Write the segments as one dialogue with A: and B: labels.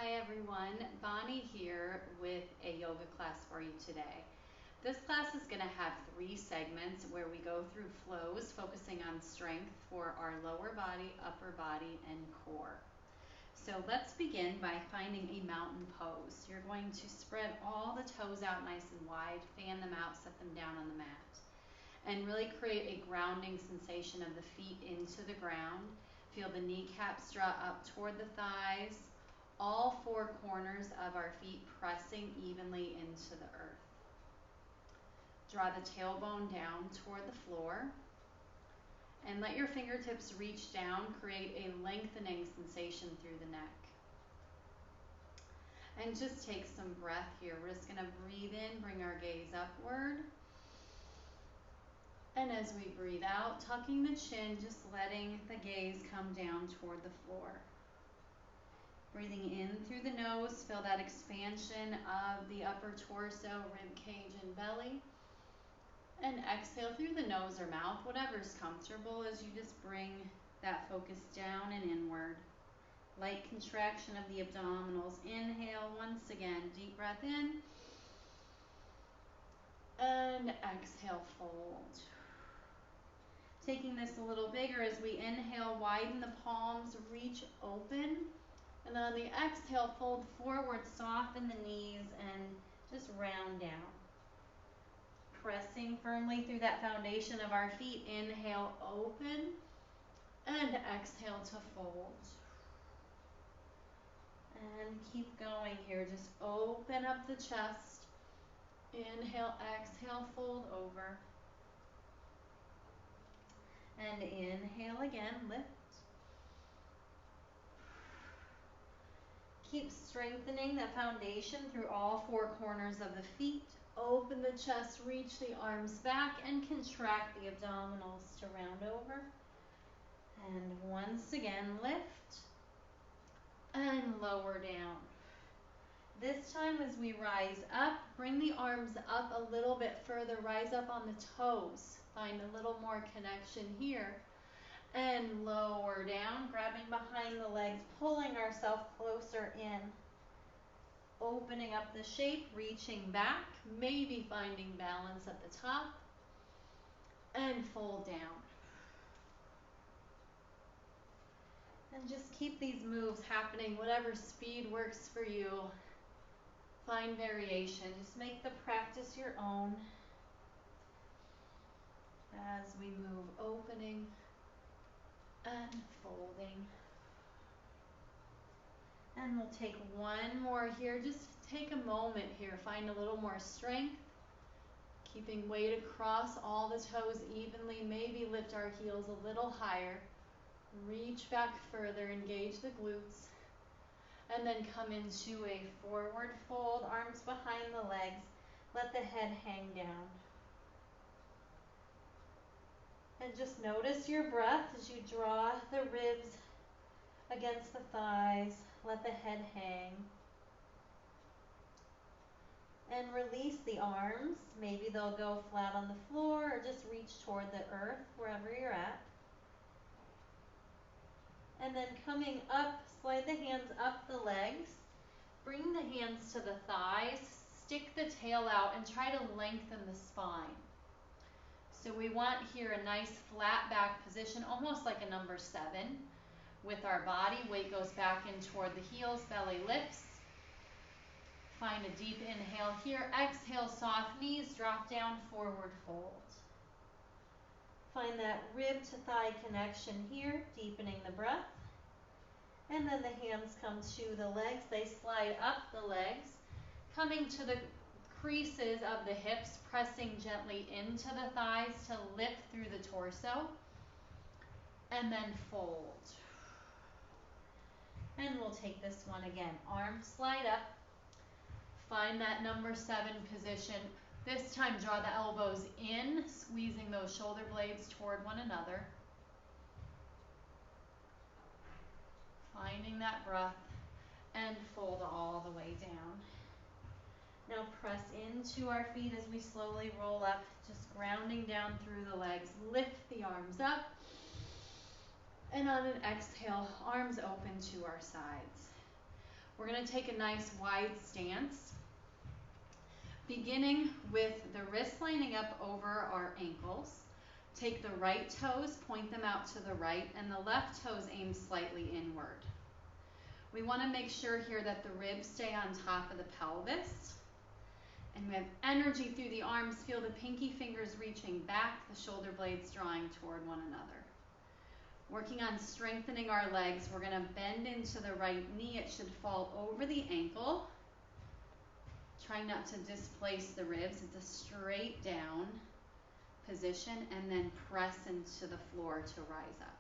A: Hi everyone, Bonnie here with a yoga class for you today. This class is going to have 3 segments where we go through flows focusing on strength for our lower body, upper body, and core. So let's begin by finding a mountain pose. You're going to spread all the toes out nice and wide, fan them out, set them down on the mat, and really create a grounding sensation of the feet into the ground. Feel the kneecaps draw up toward the thighs, all 4 corners of our feet pressing evenly into the earth. Draw the tailbone down toward the floor and let your fingertips reach down, create a lengthening sensation through the neck. And just take some breath here. We're just going to breathe in, bring our gaze upward. And as we breathe out, tucking the chin, just letting the gaze come down toward the floor. Breathing in through the nose, feel that expansion of the upper torso, rib cage, and belly. And exhale through the nose or mouth, whatever's comfortable, as you just bring that focus down and inward. Light contraction of the abdominals. Inhale once again, deep breath in. And exhale, fold. Taking this a little bigger as we inhale, widen the palms, reach open. And then on the exhale, fold forward, soften the knees, and just round down. Pressing firmly through that foundation of our feet. Inhale, open, and exhale to fold. And keep going here. Just open up the chest. Inhale, exhale, fold over. And inhale again, lift. Keep strengthening that foundation through all 4 corners of the feet. Open the chest, reach the arms back, and contract the abdominals to round over. And once again, lift and lower down. This time as we rise up, bring the arms up a little bit further, rise up on the toes. Find a little more connection here. And lower down, grabbing behind the legs, pulling ourselves closer in. Opening up the shape, reaching back, maybe finding balance at the top. And fold down. And just keep these moves happening, whatever speed works for you. Find variation. Just make the practice your own. As we move, opening and folding. And we'll take one more here. Just take a moment here. Find a little more strength. Keeping weight across all the toes evenly. Maybe lift our heels a little higher. Reach back further. Engage the glutes. And then come into a forward fold. Arms behind the legs. Let the head hang down. And just notice your breath as you draw the ribs against the thighs. Let the head hang. And release the arms. Maybe they'll go flat on the floor or just reach toward the earth wherever you're at. And then coming up, slide the hands up the legs. Bring the hands to the thighs. Stick the tail out and try to lengthen the spine. So we want here a nice flat back position, almost like a number 7. With our body, weight goes back in toward the heels, belly lifts. Find a deep inhale here. Exhale, soft knees, drop down, forward fold. Find that rib to thigh connection here, deepening the breath. And then the hands come to the legs. They slide up the legs, coming to the creases of the hips, pressing gently into the thighs to lift through the torso. And then fold. And we'll take this one again. Arms slide up. Find that number 7 position. This time draw the elbows in, squeezing those shoulder blades toward one another. Finding that breath and fold all the way down. Now press into our feet as we slowly roll up, just grounding down through the legs. Lift the arms up. And on an exhale, arms open to our sides. We're going to take a nice wide stance, beginning with the wrists lining up over our ankles. Take the right toes, point them out to the right, and the left toes aim slightly inward. We want to make sure here that the ribs stay on top of the pelvis. And we have energy through the arms. Feel the pinky fingers reaching back, the shoulder blades drawing toward one another. Working on strengthening our legs, we're going to bend into the right knee. It should fall over the ankle. Try not to displace the ribs. It's a straight down position, and then press into the floor to rise up.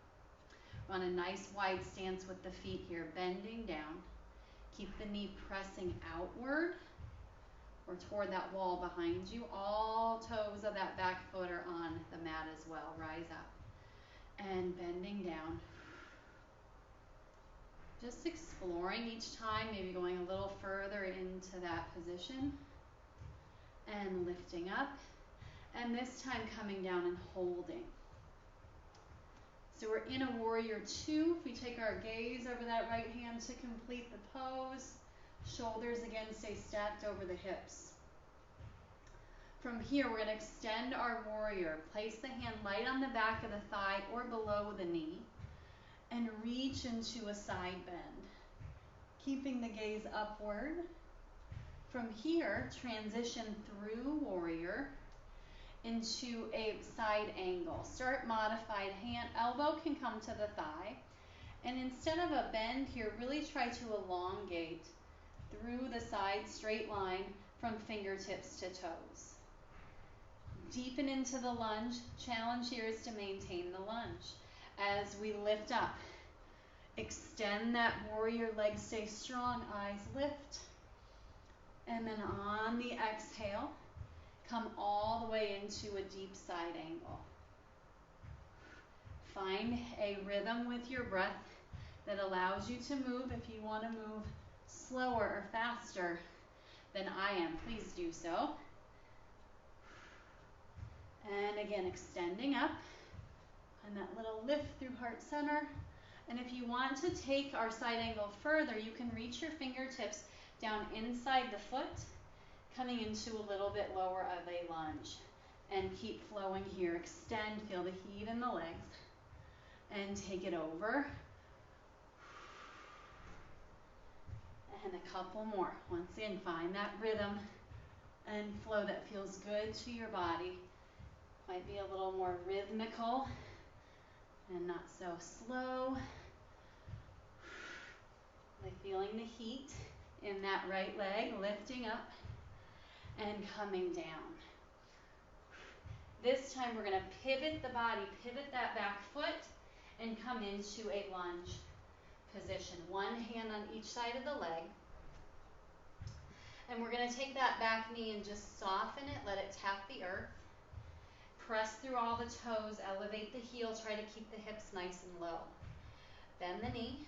A: We're on a nice wide stance with the feet here, bending down. Keep the knee pressing outward or toward that wall behind you. All toes of that back foot are on the mat as well. Rise up and bending down. Just exploring each time, maybe going a little further into that position and lifting up. And this time coming down and holding. So we're in a warrior two. If we take our gaze over that right hand to complete the pose, shoulders again stay stacked over the hips. From here, we're going to extend our warrior. Place the hand light on the back of the thigh or below the knee and reach into a side bend, keeping the gaze upward. From here, transition through warrior into a side angle. Start modified. Hand, elbow can come to the thigh. And instead of a bend here, really try to elongate through the side straight line from fingertips to toes. Deepen into the lunge. Challenge here is to maintain the lunge. As we lift up, extend that warrior, legs stay strong, eyes lift. And then on the exhale, come all the way into a deep side angle. Find a rhythm with your breath that allows you to move. If you want to move slower or faster than I am, please do so. And again, extending up and that little lift through heart center. And if you want to take our side angle further, you can reach your fingertips down inside the foot, coming into a little bit lower of a lunge. And keep flowing here. Extend, feel the heat in the legs. And take it over. And a couple more. Once again, find that rhythm and flow that feels good to your body. Might be a little more rhythmical and not so slow. Like feeling the heat in that right leg, lifting up and coming down. This time we're going to pivot the body, pivot that back foot, and come into a lunge position. One hand on each side of the leg. And we're going to take that back knee and just soften it, let it tap the earth. Press through all the toes, elevate the heel, try to keep the hips nice and low. Bend the knee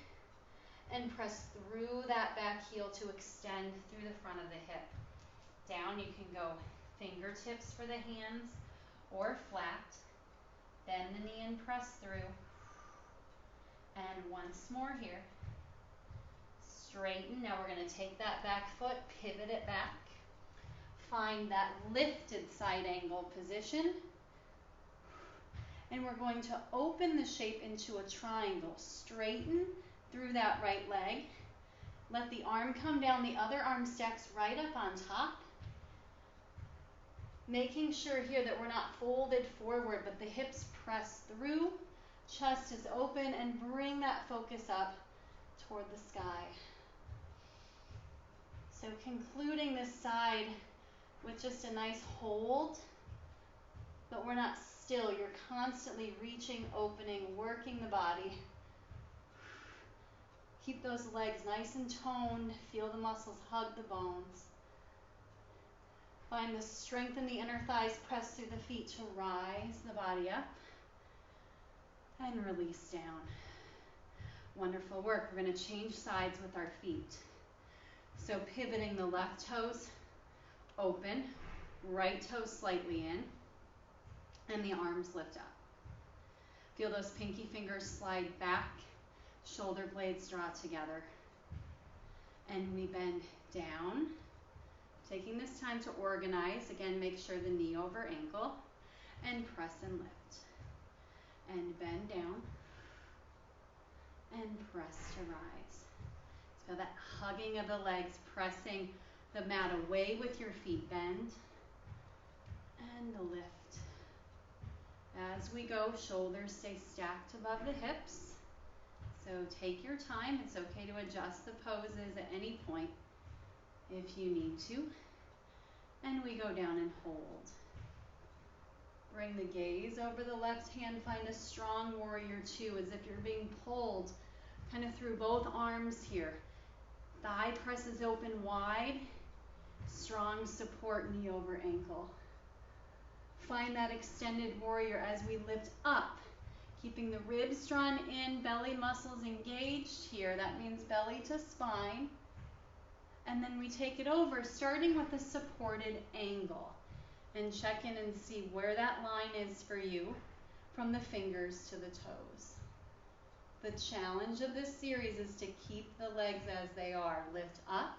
A: and press through that back heel to extend through the front of the hip. Down, you can go fingertips for the hands or flat. Bend the knee and press through. And once more here. Straighten. Now we're going to take that back foot, pivot it back. Find that lifted side angle position. And we're going to open the shape into a triangle. Straighten through that right leg. Let the arm come down. The other arm stacks right up on top. Making sure here that we're not folded forward, but the hips press through. Chest is open, and bring that focus up toward the sky. So concluding this side with just a nice hold, but we're not still. You're constantly reaching, opening, working the body. Keep those legs nice and toned. Feel the muscles hug the bones. Find the strength in the inner thighs. Press through the feet to rise the body up. And release down. Wonderful work. We're going to change sides with our feet. So pivoting the left toes open, right toes slightly in, and the arms lift up. Feel those pinky fingers slide back, shoulder blades draw together.
B: And we bend down, taking this time to organize. Again, make sure the knee over ankle, and press and lift. And bend down, and press to rise. Feel that hugging of the legs, pressing the mat away with your feet. Bend and lift. As we go, shoulders stay stacked above the hips. So take your time. It's okay to adjust the poses at any point if you need to. And we go down and hold. Bring the gaze over the left hand. Find a strong warrior two, as if you're being pulled kind of through both arms here. Thigh presses open wide. Strong support, knee over ankle. Find that extended warrior as we lift up. Keeping the ribs drawn in, belly muscles engaged here. That means belly to spine. And then we take it over, starting with a supported angle. And check in and see where that line is for you from the fingers to the toes. The challenge of this series is to keep the legs as they are. Lift up.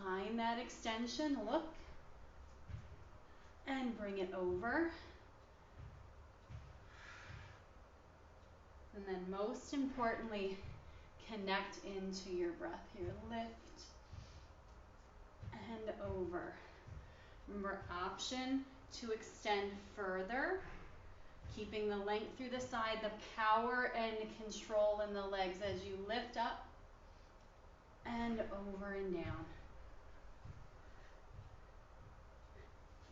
B: Find that extension. Look. And bring it over. And then most importantly, connect into your breath here. Lift and over. Remember, option to extend further, keeping the length through the side, the power and control in the legs as you lift up and over and down.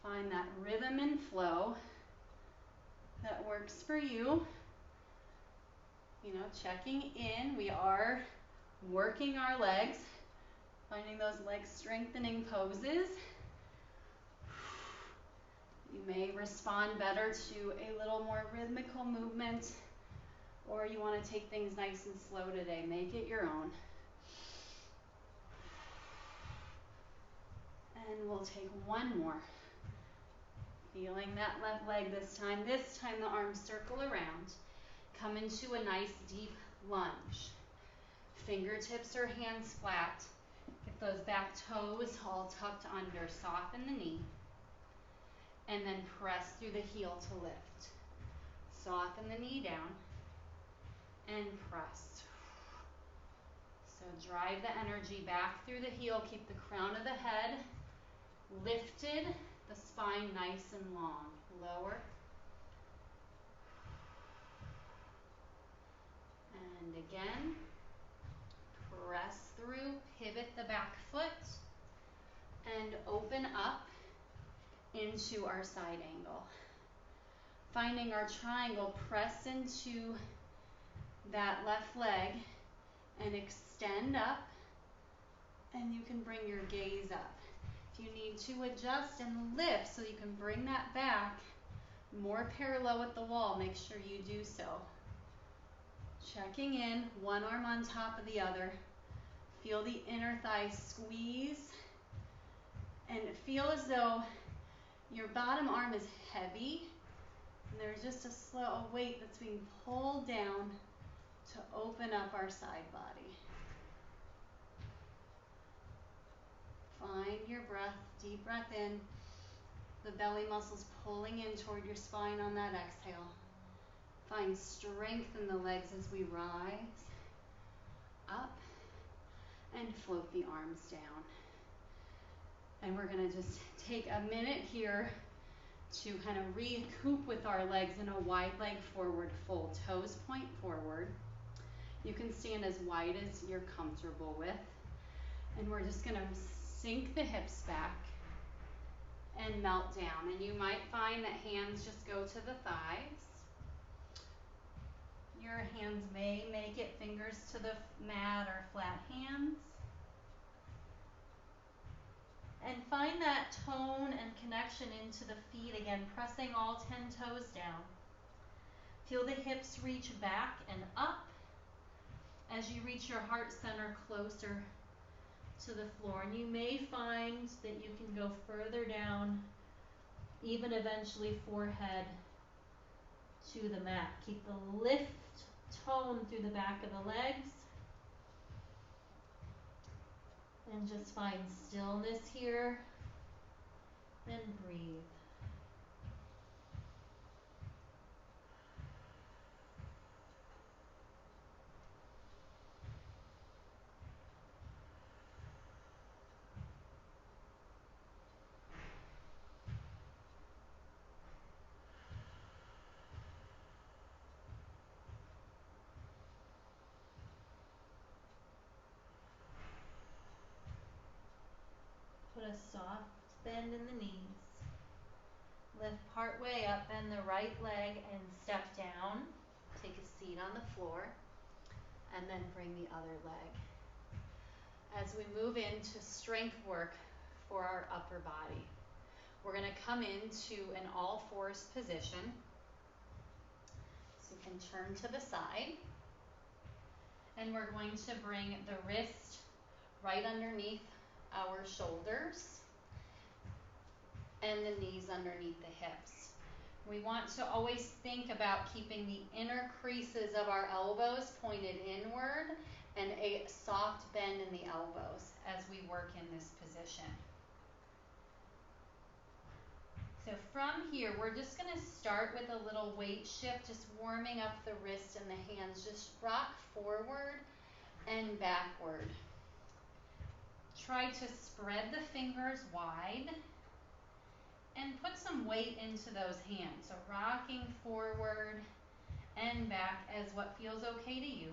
B: Find that rhythm and flow that works for you. You know, checking in. We are working our legs, finding those leg strengthening poses. You may respond better to a little more rhythmical movement, or you want to take things nice and slow today. Make it your own. And we'll take one more. Feeling that left leg this time. This time the arms circle around. Come into a nice deep lunge. Fingertips or hands flat. Get those back toes all tucked under. Soften the knee. And then press through the heel to lift. Soften the knee down. And press. So drive the energy back through the heel. Keep the crown of the head lifted. The spine nice and long. Lower. And again, press through, pivot the back foot, and open up into our side angle. Finding our triangle, press into that left leg and extend up, and you can bring your gaze up. If you need to adjust and lift so you can bring that back more parallel with the wall, make sure you do so. Checking in, one arm on top of the other. Feel the inner thigh squeeze, and feel as though your bottom arm is heavy, and there's just a weight that's being pulled down to open up our side body. Find your breath, deep breath in, the belly muscles pulling in toward your spine on that exhale. Find strength in the legs as we rise up and float the arms down. And we're going to just take a minute here to kind of recoup with our legs in a wide leg forward fold. Toes point forward. You can stand as wide as you're comfortable with. And we're just going to sink the hips back and melt down. And you might find that hands just go to the thighs. Your hands may make it fingers to the mat or flat hands. And find that tone and connection into the feet again, pressing all 10 toes down. Feel the hips reach back and up as you reach your heart center closer to the floor. And you may find that you can go further down, even eventually forehead to the mat. Keep the lift tone through the back of the legs.
A: And just find stillness here and breathe. Put a soft bend in the knees. Lift part way up, bend the right leg and step down. Take a seat on the floor and then bring the other leg. As we move into strength work for our upper body, we're going to come into an all fours position. So you can turn to the side. And we're going to bring the wrist right underneath our shoulders and the knees underneath the hips. We want to always think about keeping the inner creases of our elbows pointed inward and a soft bend in the elbows as we work in this position. So from here, we're just going to start with a little weight shift, just warming up the wrist and the hands. Just rock forward and backward. Try to spread the fingers wide and put some weight into those hands. So rocking forward and back as what feels okay to you.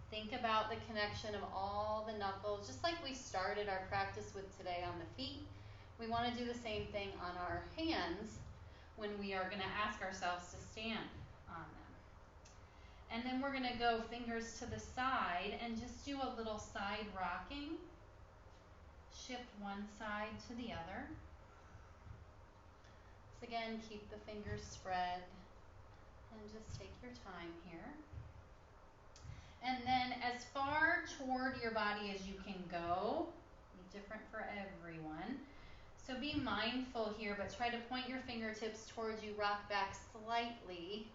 A: Think about the connection of all the knuckles, just like we started our practice with today on the feet. We want to do the same thing on our hands when we are going to ask ourselves to stand on them. And then we're going to go fingers to the side and just do a little side rocking. Shift one side to the other. So again, keep the fingers spread and just take your time here. And then as far toward your body as you can go, different for everyone. So be mindful here, but try to point your fingertips towards you, rock back slightly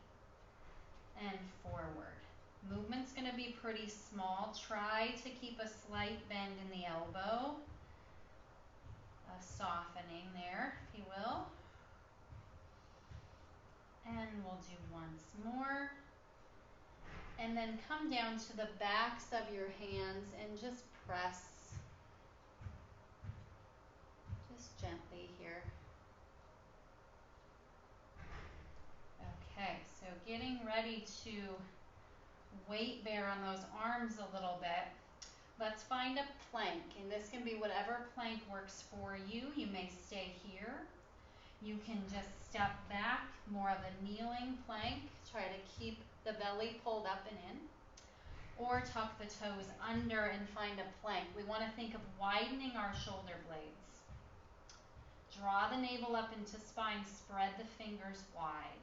A: and forward. Movement's going to be pretty small. Try to keep a slight bend in the elbow, a softening there, if you will. And we'll do once more. And then come down to the backs of your hands and just press just gently here. Okay, so getting ready to weight bear on those arms a little bit. Let's find a plank, and this can be whatever plank works for you. You may stay here. You can just step back, more of a kneeling plank. Try to keep the belly pulled up and in. Or tuck the toes under and find a plank. We want to think of widening our shoulder blades. Draw the navel up into spine, spread the fingers wide.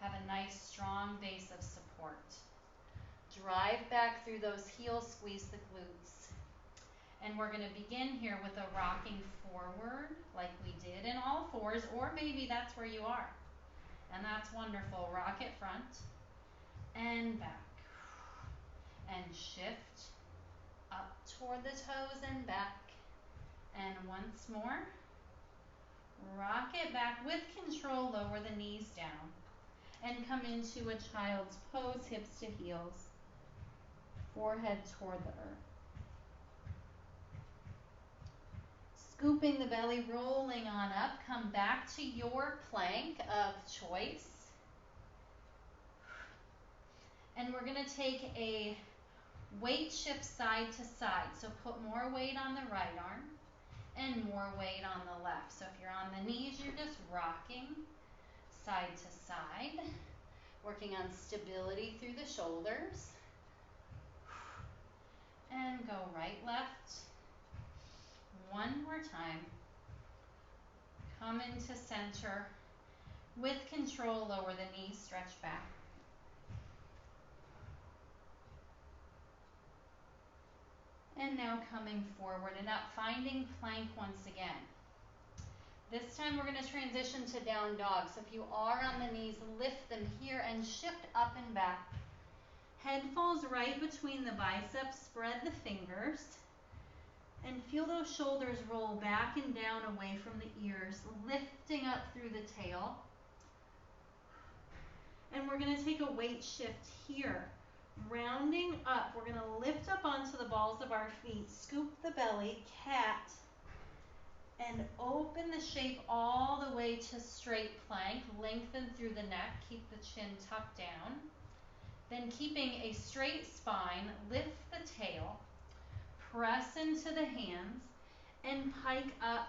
A: Have a nice strong base of support. Drive back through those heels, squeeze the glutes. And we're going to begin here with a rocking forward like we did in all fours, or maybe that's where you are. And that's wonderful. Rock it front and back. And shift up toward the toes and back. And once more. Rock it back with control, lower the knees down. And come into a child's pose, hips to heels. Forehead toward the earth. Scooping the belly, rolling on up. Come back to your plank of choice. And we're going to take a weight shift side to side. So put more weight on the right arm and more weight on the left. So if you're on the knees, you're just rocking side to side. Working on stability through the shoulders. And go right, left. One more time. Come into center. With control, lower the knees, stretch back. And now coming forward and up, finding plank once again. This time we're going to transition to down dog. So if you are on the knees, lift them here and shift up and back. Head falls right between the biceps, spread the fingers, and feel those shoulders roll back and down away from the ears, lifting up through the tail. And we're gonna take a weight shift here. Rounding up, we're gonna lift up onto the balls of our feet, scoop the belly, cat, and open the shape all the way to straight plank. Lengthen through the neck, keep the chin tucked down. Then keeping a straight spine, lift the tail, press into the hands, and pike up,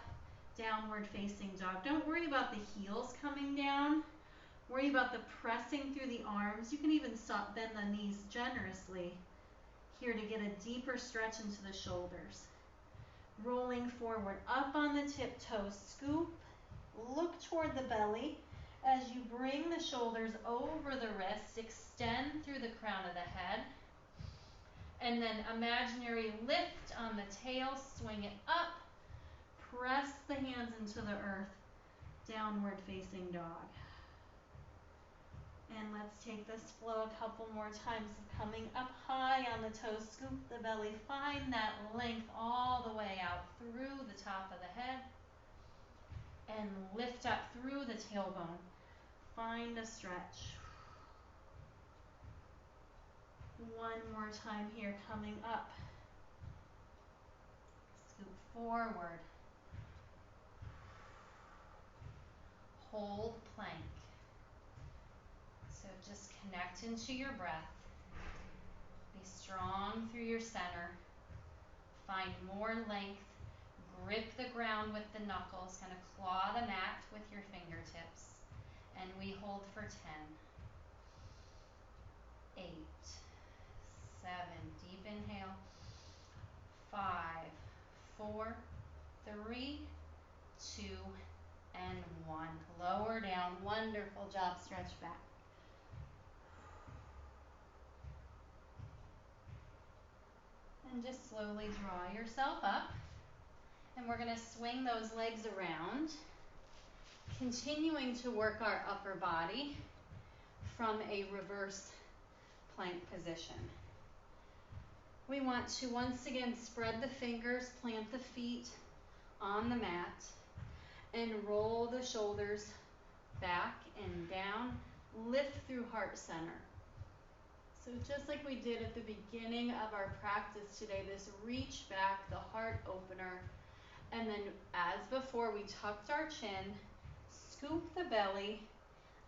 A: downward facing dog. Don't worry about the heels coming down. Worry about the pressing through the arms. You can even bend the knees generously here to get a deeper stretch into the shoulders. Rolling forward, up on the tiptoes, scoop, look toward the belly as you bring the shoulders over the wrists, extend through the crown of the head, and then imaginary lift on the tail, swing it up, press the hands into the earth, downward facing dog. And let's take this flow a couple more times. Coming up high on the toes, scoop the belly, find that length all the way out through the top of the head, and lift up through the tailbone. Find a stretch. One more time here, coming up. Scoop forward. Hold plank. So just connect into your breath. Be strong through your center. Find more length. Grip the ground with the knuckles. Kind of claw the mat with your fingertips. And we hold for 10. 8. 7. Deep inhale. 5. 4. 3. 2. And 1. Lower down. Wonderful job. Stretch back. And just slowly draw yourself up. And we're going to swing those legs around, continuing to work our upper body from a reverse plank position. We want to once again spread the fingers, plant the feet on the mat, and roll the shoulders back and down, lift through heart center. So just like we did at the beginning of our practice today, this reach back, the heart opener, and then as before, we tucked our chin, scoop the belly,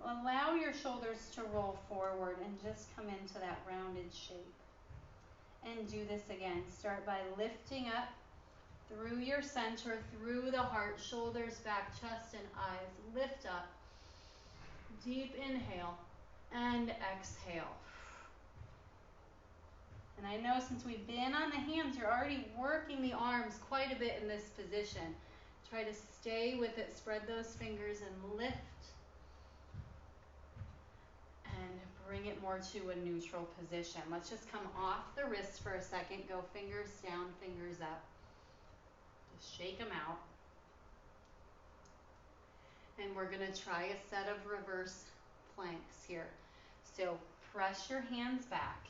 A: allow your shoulders to roll forward and just come into that rounded shape. And do this again. Start by lifting up through your center, through the heart, shoulders back, chest and eyes. Lift up. Deep inhale and exhale. And I know since we've been on the hands, you're already working the arms quite a bit in this position. Try to stay with it. Spread those fingers and lift. And bring it more to a neutral position. Let's just come off the wrists for a second. Go fingers down, fingers up. Just shake them out. And we're going to try a set of reverse planks here. So press your hands back.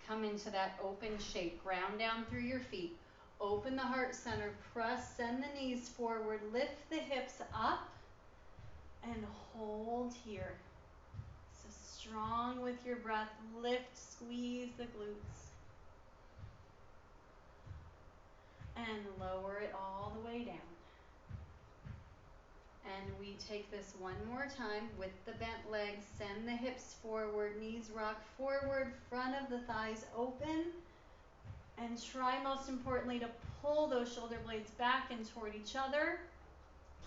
A: Come into that open shape. Ground down through your feet. Open the heart center. Press, send the knees forward. Lift the hips up. And hold here. So strong with your breath. Lift, squeeze the glutes. And lower it all the way down. And we take this one more time with the bent legs. Send the hips forward, knees rock forward, front of the thighs open. And try most importantly to pull those shoulder blades back and toward each other,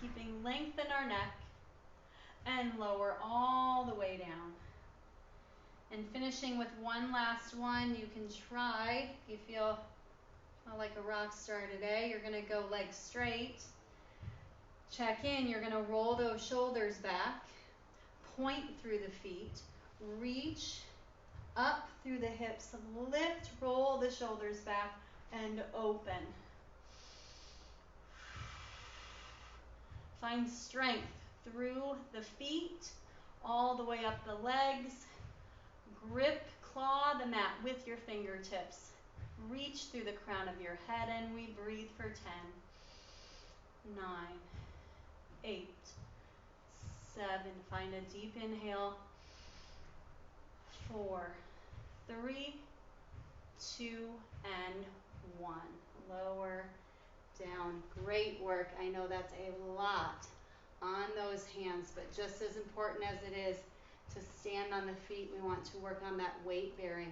A: keeping length in our neck. And lower all the way down. And finishing with one last one, you can try, if you feel like a rock star today, you're going to go legs straight. Check in, you're going to roll those shoulders back, point through the feet, reach up through the hips, lift, roll the shoulders back, and open. Find strength through the feet, all the way up the legs. Grip
B: claw the mat with your fingertips. Reach through the crown of your head and we breathe for 10, 9, 8, 7. Find a deep inhale. 4, 3, 2, and 1. Lower, down. Great work. I know that's a lot on those hands, but just as important as it is to stand on the feet, we want to work on that weight bearing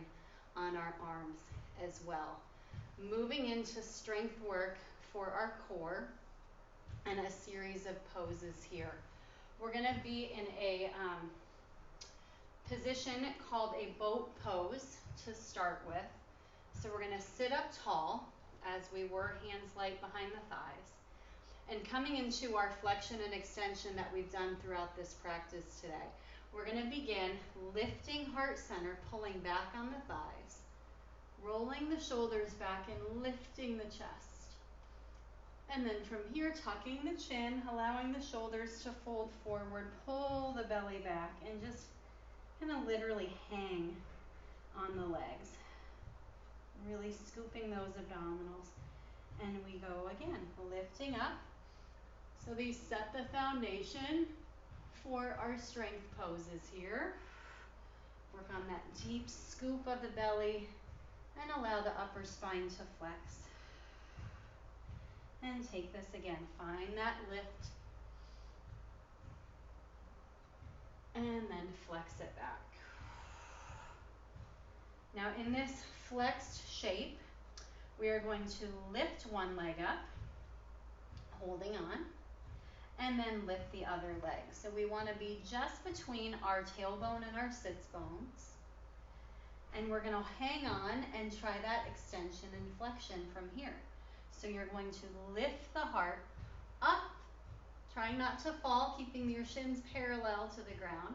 B: on our arms as well. Moving into strength work for our core and a series of poses here. We're going to be in a position called a boat pose to start with. So we're going to sit up tall as we were, hands light behind the thighs. And coming into our flexion and extension that we've done throughout this practice today, we're going to begin lifting heart center, pulling back on the thighs, rolling the shoulders back and lifting the chest. And then from here, tucking the chin, allowing the shoulders to fold forward, pull the belly back, and just kind of literally hang on the legs. Really scooping those abdominals. And we go again, lifting up. So these set the foundation for our strength poses here. Work on that deep scoop of the belly and allow the upper spine to flex. And take this again, find that lift. And then flex it back. Now in this flexed shape, we are going to lift one leg up, holding on, and then lift the other leg. So we want to be just between our tailbone and our sits bones. And we're going to hang on and try that extension and flexion from here. So you're going to lift the heart up, trying not to fall, keeping your shins parallel to the ground.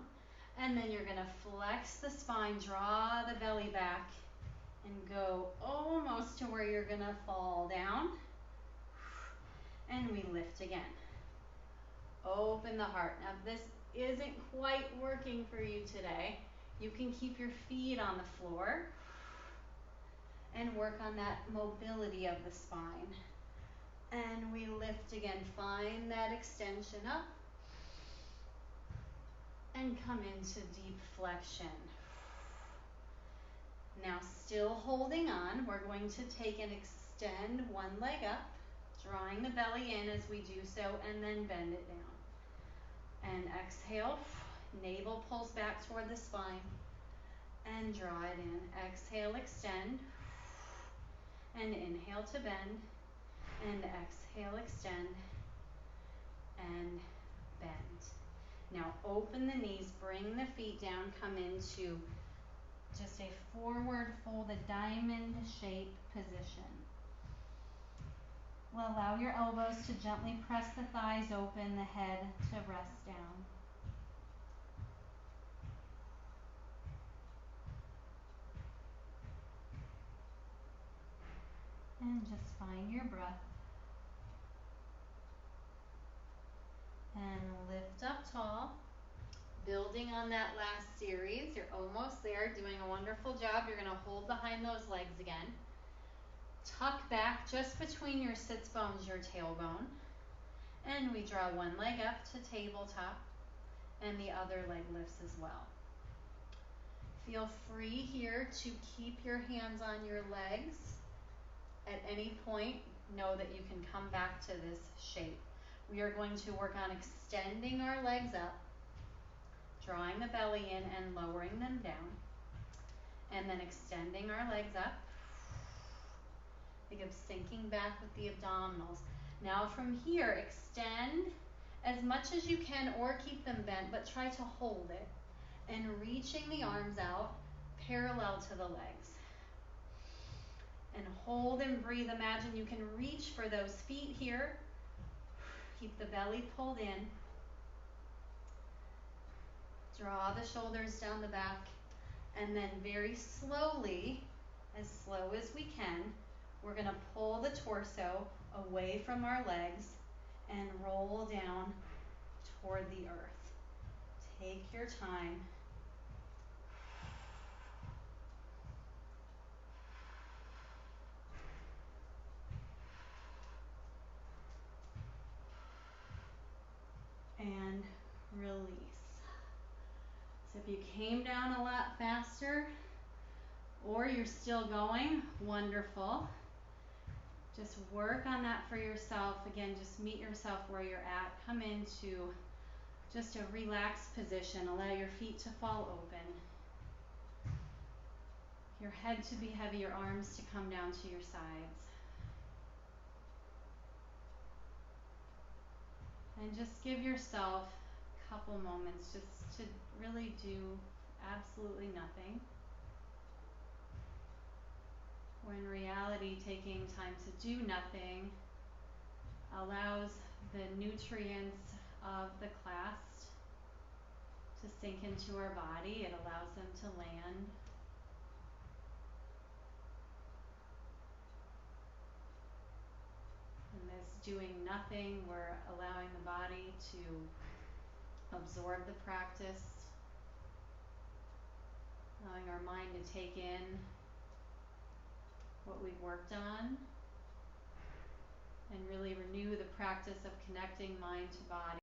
B: And then you're going to flex the spine, draw the belly back, and go almost to where you're going to fall down. And we lift again. Open the heart. Now this isn't quite working for you today. You can keep your feet on the floor and work on that mobility of the spine. And we lift again. Find that extension up. And come into deep flexion. Now still holding on, we're going to take and extend one leg up, drawing the belly in as we do so, and then bend it down. And exhale, navel pulls back toward the spine, and draw it in. Exhale, extend, and inhale to bend, and exhale, extend, and bend. Now open the knees, bring the feet down, come into just a forward folded diamond shape position. We'll allow your elbows to gently press the thighs open, the head to rest down. And just find your breath. And lift up tall. Building on that last series, you're almost there, doing a wonderful job. You're going to hold behind those legs again. Tuck back just between your sits bones, your tailbone. And we draw one leg up to tabletop, and the other leg lifts as well. Feel free here to keep your hands on your legs. At any point, know that you can come back to this shape. We are going to work on extending our legs up, drawing the belly in and lowering them down, and then extending our legs up. Think of sinking back with the abdominals. Now from here, extend as much as you can or keep them bent, but try to hold it. And reaching the arms out parallel to the legs. And hold and breathe. Imagine you can reach for those feet here. Keep the belly pulled in. Draw the shoulders down the back, and then very slowly, as slow as we can, we're going to pull the torso away from our legs and roll down toward the earth. Take your time. you came down a lot faster or you're still going, wonderful. Just work on that for yourself. Again, just meet yourself where you're at. Come into just a relaxed position. Allow your feet to fall open. Your head to be heavy, your arms to come down to your sides. And just give yourself a couple moments just to really do absolutely nothing. When in reality, taking time to do nothing allows the nutrients of the class to sink into our body. It allows them to land. In this doing nothing, we're allowing the body to absorb the practice, allowing our mind to take in what we've worked on, and really renew the practice of connecting mind to body.